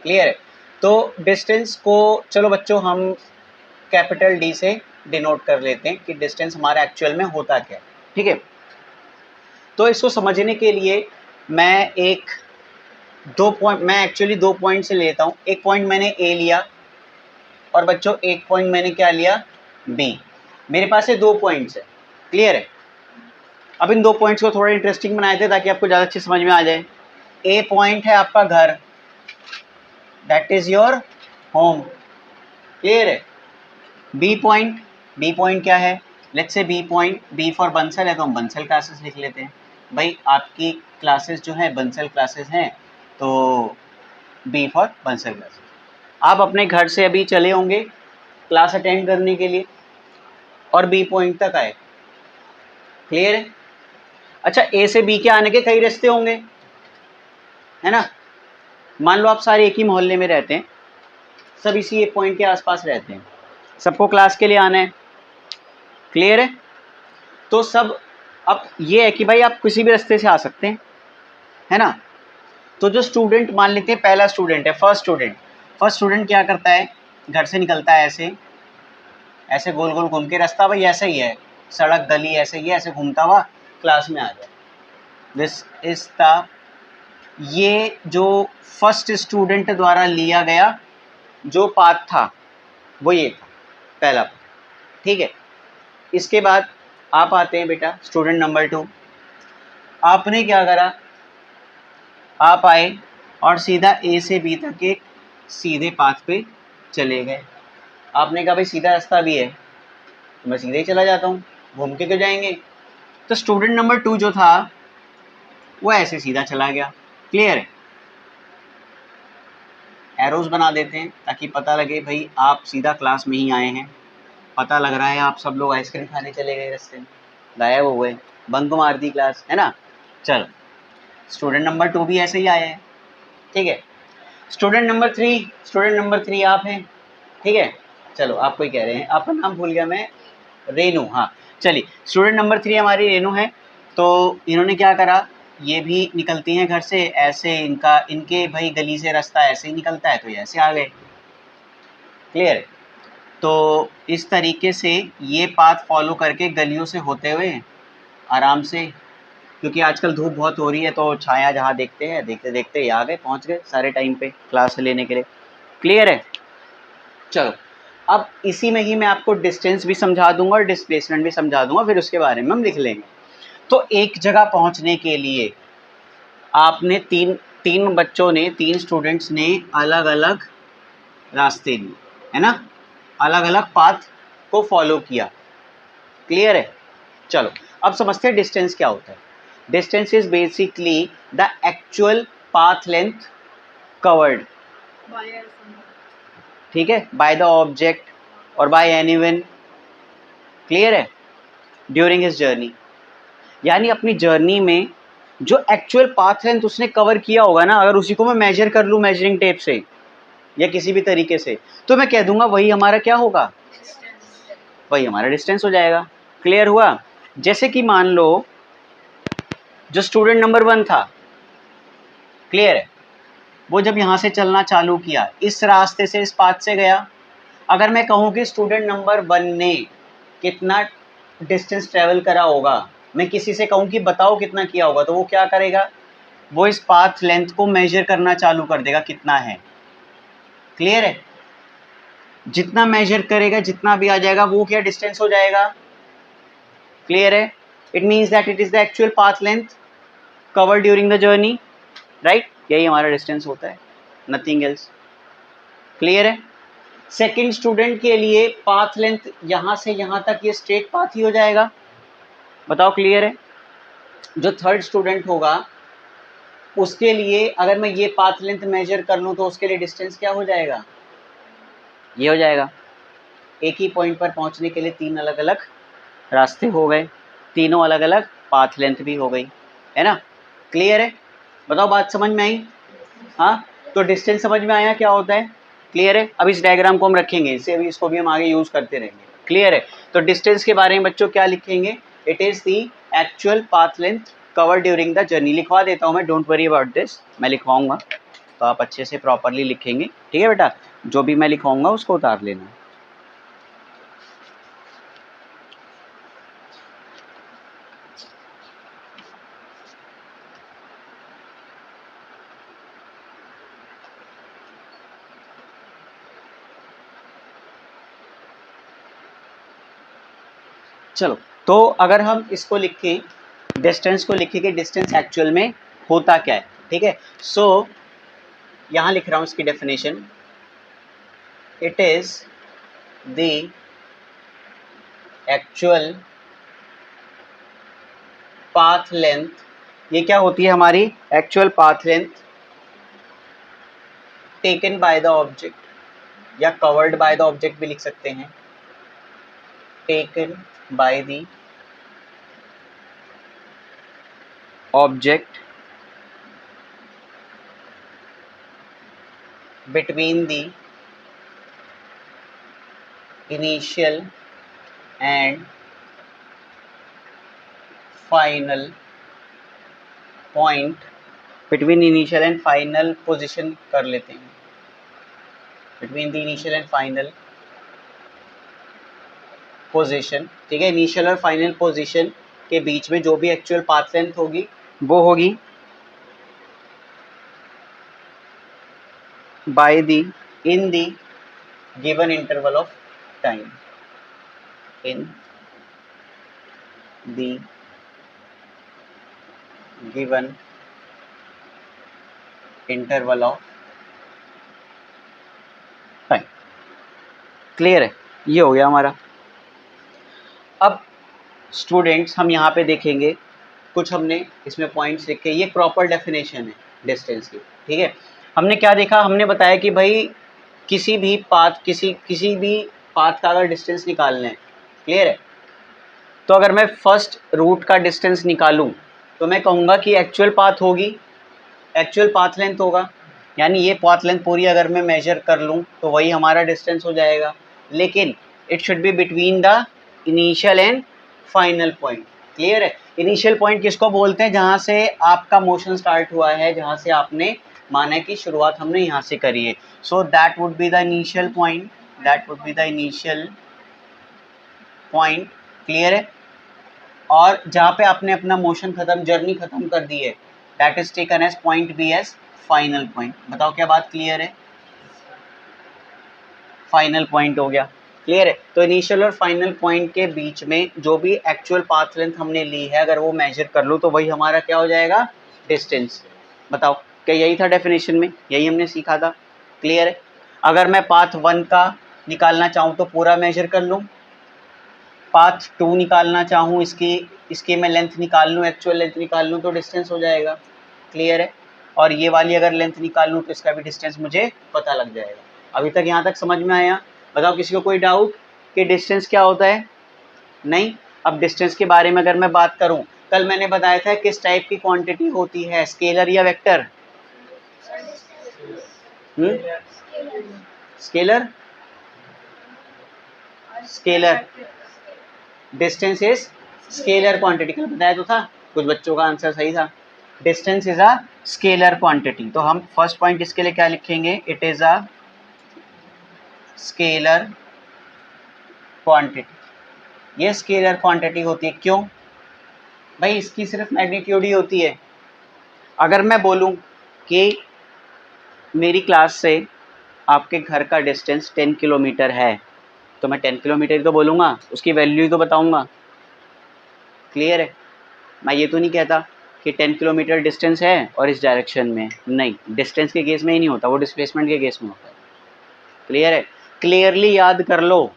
Clear है। तो distance को चलो बच्चों हम कैपिटल डी से डिनोट कर लेते हैं कि डिस्टेंस हमारा एक्चुअल में होता क्या है, ठीक है। तो इसको समझने के लिए मैं एक्चुअली दो पॉइंट से लेता हूँ। एक पॉइंट मैंने ए लिया और बच्चों एक पॉइंट मैंने क्या लिया, बी। मेरे पास ये दो पॉइंट्स है, क्लियर है। अब इन दो पॉइंट्स को थोड़ा इंटरेस्टिंग बनाए थे ताकि आपको ज़्यादा अच्छी समझ में आ जाए। ए पॉइंट है आपका घर, that is your home, clear है। बी पॉइंट क्या है, let's say B point, B for Bansal है तो हम बंसल क्लासेस लिख लेते हैं। भाई आपकी क्लासेस जो है बंसल क्लासेस हैं, तो बी फॉर बंसल क्लासेस। आप अपने घर से अभी चले होंगे क्लास अटेंड करने के लिए और बी पॉइंट तक आए, क्लियर है। अच्छा, ए से बी के आने के कई रास्ते होंगे, है ना। मान लो आप सारे एक ही मोहल्ले में रहते हैं, सब इसी एक पॉइंट के आसपास रहते हैं, सबको क्लास के लिए आना है, क्लियर है। तो सब अब ये है कि भाई आप किसी भी रास्ते से आ सकते हैं, है ना। तो जो स्टूडेंट मान लेते हैं पहला स्टूडेंट है, फर्स्ट स्टूडेंट क्या करता है, घर से निकलता है ऐसे गोल गोल घूम के, रास्ता भाई ऐसा ही है, सड़क गली ऐसे ही है, ऐसे घूमता हुआ क्लास में आ जाए। दिस इज द, ये जो फर्स्ट स्टूडेंट द्वारा लिया गया जो पाथ था वो ये था पहला, ठीक है। इसके बाद आप आते हैं बेटा स्टूडेंट नंबर 2। आपने क्या करा, आप आए और सीधा ए से बी तक एक सीधे पाथ पे चले गए। आपने कहा भाई सीधा रास्ता भी है तो मैं सीधे ही चला जाता हूँ, घूम के क्यों जाएंगे। तो स्टूडेंट नंबर 2 जो था वो ऐसे सीधा चला गया, क्लियर है। एरोज बना देते हैं ताकि पता लगे भाई आप सीधा क्लास में ही आए हैं। पता लग रहा है आप सब लोग आइसक्रीम खाने चले गए, रास्ते में गायब हो गए, बंक मार दी क्लास, है ना। चलो स्टूडेंट नंबर 2 भी ऐसे ही आए हैं, ठीक है। स्टूडेंट नंबर 3 आप हैं, ठीक है। चलो आपको ही कह रहे हैं, आपका नाम भूल गया मैं, रेनू, हाँ। चलिए स्टूडेंट नंबर 3 हमारी रेनू है। तो इन्होंने क्या करा, ये भी निकलती हैं घर से ऐसे, इनके भाई गली से रास्ता ऐसे ही निकलता है तो ये ऐसे आ गए, क्लियर है। तो इस तरीके से ये पाथ फॉलो करके गलियों से होते हुए आराम से, क्योंकि आजकल धूप बहुत हो रही है तो छाया जहाँ देखते हैं, देखते देखते ये आ गए, पहुँच गए सारे टाइम पे क्लास लेने के लिए, क्लियर है। चलो अब इसी में ही मैं आपको डिस्टेंस भी समझा दूंगा और डिस्प्लेसमेंट भी समझा दूंगा, फिर उसके बारे में हम लिख लेंगे। तो एक जगह पहुंचने के लिए आपने तीन स्टूडेंट्स ने अलग अलग रास्ते लिए, है ना, अलग अलग पाथ को फॉलो किया, क्लियर है। चलो अब समझते हैं डिस्टेंस क्या होता है। Distance is basically the actual path length covered, ठीक है, बाय द ऑब्जेक्ट और बाय एनीवन, क्लियर है, ड्यूरिंग हिज जर्नी। यानी अपनी जर्नी में जो एक्चुअल पाथ लेंथ उसने कवर किया होगा ना, अगर उसी को मैं मेजर कर लूँ मेजरिंग टेप से या किसी भी तरीके से, तो मैं कह दूंगा वही हमारा क्या होगा, वही हमारा डिस्टेंस हो जाएगा, क्लियर हुआ। जैसे कि मान लो जो स्टूडेंट नंबर 1 था, क्लियर है, वो जब यहाँ से चलना चालू किया इस रास्ते से, इस पाथ से गया, अगर मैं कहूँ कि स्टूडेंट नंबर 1 ने कितना डिस्टेंस ट्रेवल करा होगा, मैं किसी से कहूँ कि बताओ कितना किया होगा, तो वो क्या करेगा, वो इस पाथ लेंथ को मेजर करना चालू कर देगा कितना है, क्लियर है। जितना मेजर करेगा जितना भी आ जाएगा वो क्या डिस्टेंस हो जाएगा, क्लियर है। It means that it is the actual path length cover during the journey, right, यही हमारा डिस्टेंस होता है, नथिंग एल्स, क्लियर है। सेकंड स्टूडेंट के लिए पाथ लेंथ यहाँ से यहाँ तक ये स्ट्रेट पाथ ही हो जाएगा, बताओ क्लियर है। जो थर्ड स्टूडेंट होगा उसके लिए अगर मैं ये पाथ लेंथ मेजर कर लूँ तो उसके लिए डिस्टेंस क्या हो जाएगा, ये हो जाएगा। एक ही पॉइंट पर पहुँचने के लिए 3 अलग अलग रास्ते हो गए, तीनों अलग अलग पाथ लेंथ भी हो गई, है ना, क्लियर है। बताओ बात समझ में आई, हाँ। तो डिस्टेंस समझ में आया क्या होता है, क्लियर है। अब इस डायग्राम को हम रखेंगे, इससे अभी इसको भी हम आगे यूज़ करते रहेंगे, क्लियर है। तो डिस्टेंस के बारे में बच्चों क्या लिखेंगे, it is the actual path length cover during the journey. लिखवा देता हूँ मैं, डोंट वरी अबाउट दिस, मैं लिखवाऊंगा, तो आप अच्छे से प्रॉपरली लिखेंगे, ठीक है बेटा। जो भी मैं लिखाऊंगा उसको उतार लेना। चलो, तो अगर हम इसको लिखें, डिस्टेंस को लिखें कि डिस्टेंस एक्चुअल में होता क्या है, ठीक है। सो यहाँ लिख रहा हूँ इसकी definition, it is the actual path length, ये क्या होती है हमारी actual path length taken by the object, या कवर्ड बाय द ऑब्जेक्ट भी लिख सकते हैं, taken by the object between the initial and final point, between initial and final position कर लेते हैं, between the initial and final position, ठीक है। इनिशियल और फाइनल पोजीशन के बीच में जो भी एक्चुअल पाथ लेंथ होगी वो होगी by the in the given interval of time, in the given interval of time। Clear है, ये हो गया हमारा। अब स्टूडेंट्स हम यहाँ पे देखेंगे कुछ हमने इसमें पॉइंट्स लिखे, ये प्रॉपर डेफिनेशन है डिस्टेंस की, ठीक है। हमने क्या देखा, हमने बताया कि भाई किसी भी पाथ का अगर डिस्टेंस निकालना है, क्लियर है, तो अगर मैं फर्स्ट रूट का डिस्टेंस निकालूं तो मैं कहूँगा कि एक्चुअल पाथ होगी, एक्चुअल पाथ लेंथ होगा, यानी ये पाथ लेंथ पूरी अगर मैं मेजर कर लूँ तो वही हमारा डिस्टेंस हो जाएगा। लेकिन it should be between the initial and final point, clear है। इनिशियल पॉइंट किसको बोलते हैं, जहाँ से आपका मोशन स्टार्ट हुआ है, जहाँ से आपने माना कि शुरुआत हमने यहाँ से करी है। So that would be the initial point, that would be the initial point, clear है। और जहाँ पे आपने अपना मोशन खत्म, जर्नी खत्म कर दी है, that is taken as point B as final point. बताओ क्या बात क्लियर है, फाइनल पॉइंट हो गया, क्लियर है। तो इनिशियल और फाइनल पॉइंट के बीच में जो भी एक्चुअल पाथ लेंथ हमने ली है, अगर वो मेजर कर लूँ तो वही हमारा क्या हो जाएगा, डिस्टेंस। बताओ क्या यही था डेफिनेशन में, यही हमने सीखा था, क्लियर है। अगर मैं पाथ 1 का निकालना चाहूँ तो पूरा मेजर कर लूँ, पाथ 2 निकालना चाहूँ, इसकी मैं लेंथ निकाल लूँ, एक्चुअल लेंथ निकाल लूँ तो डिस्टेंस हो जाएगा, क्लियर है। और ये वाली अगर लेंथ निकाल लूँ तो इसका भी डिस्टेंस मुझे पता लग जाएगा। अभी तक यहाँ तक समझ में आया? बताओ किसी को कोई डाउट कि डिस्टेंस क्या होता है? नहीं। अब डिस्टेंस के बारे में अगर मैं बात करूँ, कल मैंने बताया था किस टाइप की क्वांटिटी होती है, स्केलर या vector? Scalar, scalar. Distance is scalar quantity, कल बताया तो था, कुछ बच्चों का आंसर सही था। Distance is a scalar quantity. तो हम फर्स्ट पॉइंट इसके लिए क्या लिखेंगे, it is a scalar quantity. ये स्केलर क्वांटिटी होती है, क्यों भाई? इसकी सिर्फ मैग्नीट्यूड ही होती है। अगर मैं बोलूं कि मेरी क्लास से आपके घर का डिस्टेंस 10 किलोमीटर है, तो मैं 10 किलोमीटर ही तो बोलूँगा, उसकी वैल्यू ही तो बताऊँगा, क्लियर है। मैं ये तो नहीं कहता कि 10 किलोमीटर डिस्टेंस है और इस डायरेक्शन में, नहीं, डिस्टेंस के केस में ही नहीं होता, वो डिस्प्लेसमेंट के केस में होता है, क्लियर है। क्लियरली याद कर लो,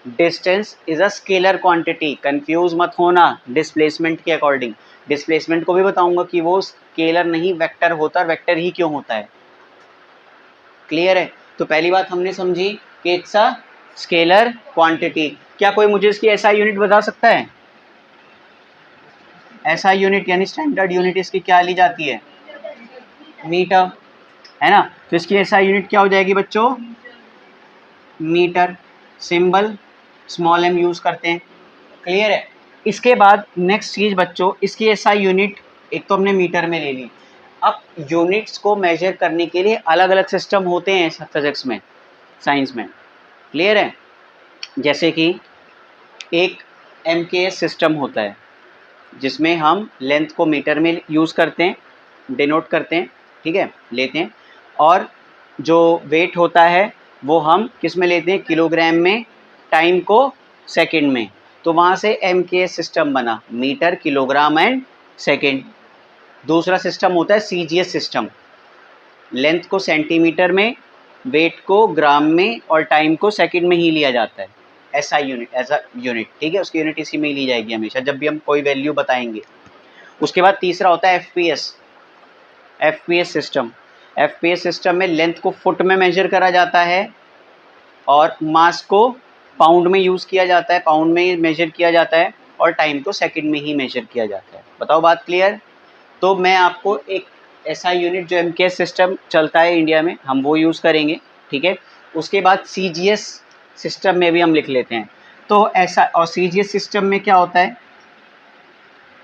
distance is a scalar quantity, confuse मत होना डिस्प्लेसमेंट के अकॉर्डिंग। डिस्प्लेसमेंट को भी बताऊंगा कि वो स्केलर नहीं वेक्टर होता, वेक्टर ही क्यों होता है, क्लियर है। तो पहली बात हमने समझी कि इट्स अ स्केलर क्वांटिटी। क्या कोई मुझे इसकी एसआई यूनिट बता सकता है? एसआई यूनिट यानी स्टैंडर्ड यूनिट इसकी क्या ली जाती है? मीटर, है ना। तो इसकी एसआई यूनिट क्या हो जाएगी बच्चों? Metre. Symbol small M use करते हैं, क्लियर है। इसके बाद नेक्स्ट चीज बच्चों, इसकी एसआई यूनिट एक तो हमने मीटर में ले ली, अब यूनिट्स को मेजर करने के लिए अलग अलग सिस्टम होते हैं फिजिक्स में, साइंस में, क्लियर है। जैसे कि एक MKS सिस्टम होता है जिसमें हम लेंथ को मीटर में यूज़ करते हैं, डिनोट करते हैं, ठीक है, लेते हैं, और जो वेट होता है वो हम किस में लेते हैं, किलोग्राम में, टाइम को सेकंड में। तो वहाँ से MKS सिस्टम बना, मीटर, किलोग्राम एंड सेकंड। दूसरा सिस्टम होता है CGS सिस्टम, लेंथ को सेंटीमीटर में, वेट को ग्राम में और टाइम को सेकंड में ही लिया जाता है, SI unit, as a unit, ठीक है, उसकी यूनिट इसी में ही ली जाएगी हमेशा जब भी हम कोई वैल्यू बताएंगे। उसके बाद तीसरा होता है FPS सिस्टम। FPS सिस्टम में लेंथ को फुट में मेजर करा जाता है और मास को पाउंड में यूज़ किया जाता है, पाउंड में मेजर किया जाता है, और टाइम को सेकंड में ही मेजर किया जाता है। बताओ बात क्लियर। तो मैं आपको एक SI यूनिट जो MKS सिस्टम चलता है इंडिया में, हम वो यूज़ करेंगे, ठीक है। उसके बाद CGS सिस्टम में भी हम लिख लेते हैं। तो ऐसा, और CGS सिस्टम में क्या होता है,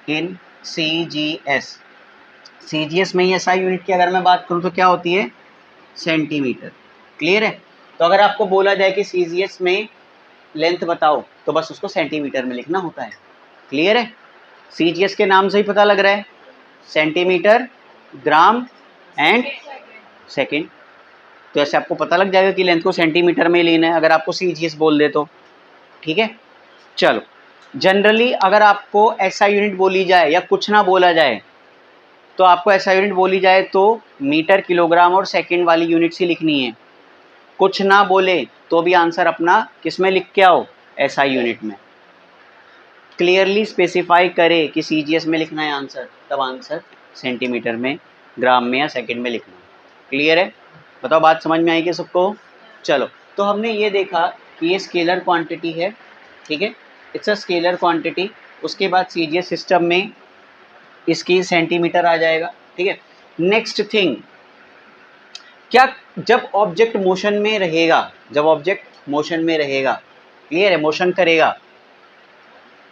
इन CGS में ही SI यूनिट की अगर मैं बात करूँ तो क्या होती है, सेंटीमीटर, क्लियर है। तो अगर आपको बोला जाए कि CGS में लेंथ बताओ तो बस उसको सेंटीमीटर में लिखना होता है, क्लियर है। CGS के नाम से ही पता लग रहा है, सेंटीमीटर, ग्राम एंड सेकंड। तो ऐसे आपको पता लग जाएगा कि लेंथ को सेंटीमीटर में लेना है अगर आपको CGS बोल दे तो, ठीक है। चलो, जनरली अगर आपको SI यूनिट बोली जाए या कुछ ना बोला जाए तो आपको SI यूनिट बोली जाए तो मीटर, किलोग्राम और सेकंड वाली यूनिट्स ही लिखनी है। कुछ ना बोले तो भी आंसर अपना किस में लिख के आओ, SI यूनिट में। क्लियरली स्पेसिफाई करे कि CGS में लिखना है आंसर, तब आंसर सेंटीमीटर में, ग्राम में या सेकंड में लिखना है, क्लियर है। बताओ बात समझ में आएगी सबको। चलो, तो हमने ये देखा कि ये स्केलर क्वांटिटी है, ठीक है, इट्स अ स्केलर क्वांटिटी। उसके बाद CGS सिस्टम में इसकी सेंटीमीटर आ जाएगा, ठीक है। नेक्स्ट थिंग, क्या जब ऑब्जेक्ट मोशन में रहेगा, जब ऑब्जेक्ट मोशन में रहेगा, क्लियर है, मोशन करेगा,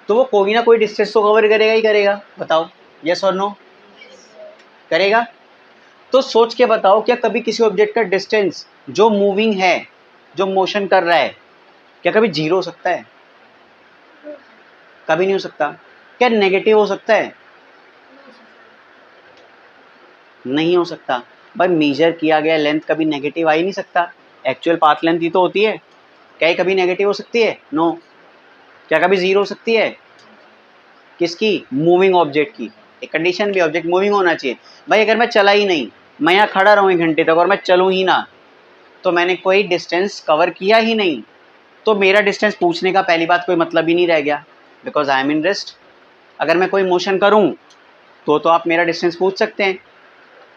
तो वो कोई ना कोई डिस्टेंस तो कवर करेगा ही करेगा। बताओ, यस और नो, करेगा। तो सोच के बताओ, क्या कभी किसी ऑब्जेक्ट का डिस्टेंस जो मूविंग है, जो मोशन कर रहा है, क्या कभी जीरो हो सकता है? कभी नहीं हो सकता। क्या नेगेटिव हो सकता है? नहीं हो सकता। भाई मेजर किया गया लेंथ कभी नेगेटिव आ ही नहीं सकता, एक्चुअल पाथ लेंथ ही तो होती है। क्या ये कभी नेगेटिव हो सकती है? नो। क्या कभी जीरो हो सकती है? किसकी? मूविंग ऑब्जेक्ट की। एक कंडीशन भी, ऑब्जेक्ट मूविंग होना चाहिए। भाई अगर मैं चला ही नहीं, मैं यहाँ खड़ा रहूँ 1 घंटे तक और मैं चलूँ ही ना, तो मैंने कोई डिस्टेंस कवर किया ही नहीं, तो मेरा डिस्टेंस पूछने का पहली बात कोई मतलब ही नहीं रह गया, because I am in rest. अगर मैं कोई मोशन करूँ तो आप मेरा डिस्टेंस पूछ सकते हैं,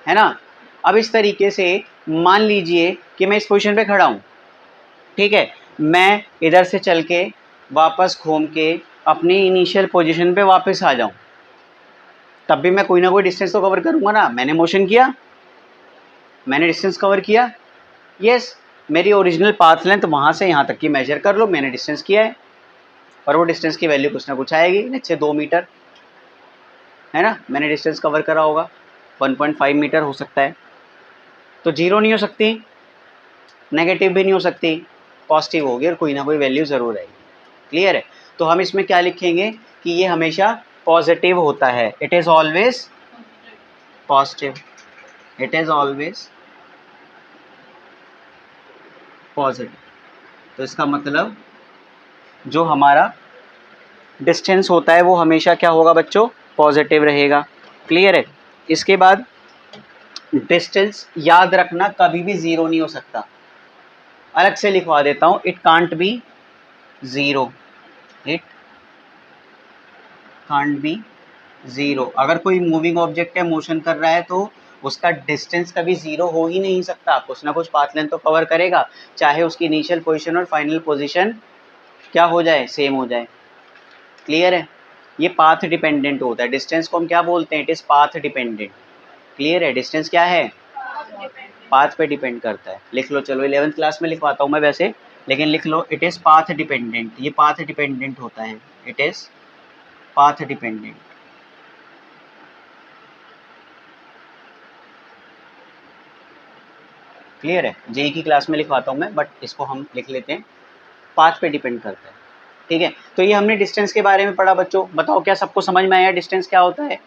है ना। अब इस तरीके से मान लीजिए कि मैं इस पोजीशन पे खड़ा हूँ, ठीक है, मैं इधर से चल के वापस घूम के अपनी इनिशियल पोजीशन पे वापस आ जाऊँ, तब भी मैं कोई ना कोई डिस्टेंस तो कवर करूँगा ना। मैंने मोशन किया, मैंने डिस्टेंस कवर किया, यस। मेरी ओरिजिनल पाथ लेंथ वहाँ से यहाँ तक की मेजर कर लो, मैंने डिस्टेंस किया है, और वो डिस्टेंस की वैल्यू कुछ ना कुछ आएगी, नीचे 2 मीटर, है ना। मैंने डिस्टेंस कवर करा होगा, 1.5 मीटर हो सकता है। तो जीरो नहीं हो सकती, नेगेटिव भी नहीं हो सकती, पॉजिटिव होगी और कोई ना कोई वैल्यू ज़रूर आएगी, क्लियर है। तो हम इसमें क्या लिखेंगे कि ये हमेशा पॉजिटिव होता है, it is always positive, it is always positive. तो इसका मतलब जो हमारा डिस्टेंस होता है वो हमेशा क्या होगा बच्चों, पॉजिटिव रहेगा, क्लियर है। इसके बाद डिस्टेंस याद रखना कभी भी ज़ीरो नहीं हो सकता, अलग से लिखवा देता हूँ, it can't be zero, it can't be zero. अगर कोई मूविंग ऑब्जेक्ट है, मोशन कर रहा है, तो उसका डिस्टेंस कभी ज़ीरो हो ही नहीं सकता, कुछ ना कुछ पाथ लेंथ तो कवर करेगा, चाहे उसकी इनिशियल पोजीशन और फाइनल पोजीशन क्या हो जाए, सेम हो जाए, क्लियर है। ये पाथ डिपेंडेंट होता है, डिस्टेंस को हम क्या बोलते हैं, it is path dependent, clear है। डिस्टेंस क्या है, पाथ पे डिपेंड करता है। लिख लो, चलो 11th क्लास में लिखवाता हूँ मैं वैसे, लेकिन लिख लो, इट इज़ पाथ डिपेंडेंट, ये पाथ डिपेंडेंट होता है, it is path dependent. Clear है? जेई की क्लास में लिखवाता हूँ मैं, बट इसको हम लिख लेते हैं, पाथ पे डिपेंड करता है। ठीक है, तो ये हमने डिस्टेंस के बारे में पढ़ा बच्चों। बताओ क्या सबको समझ में आया डिस्टेंस क्या होता है?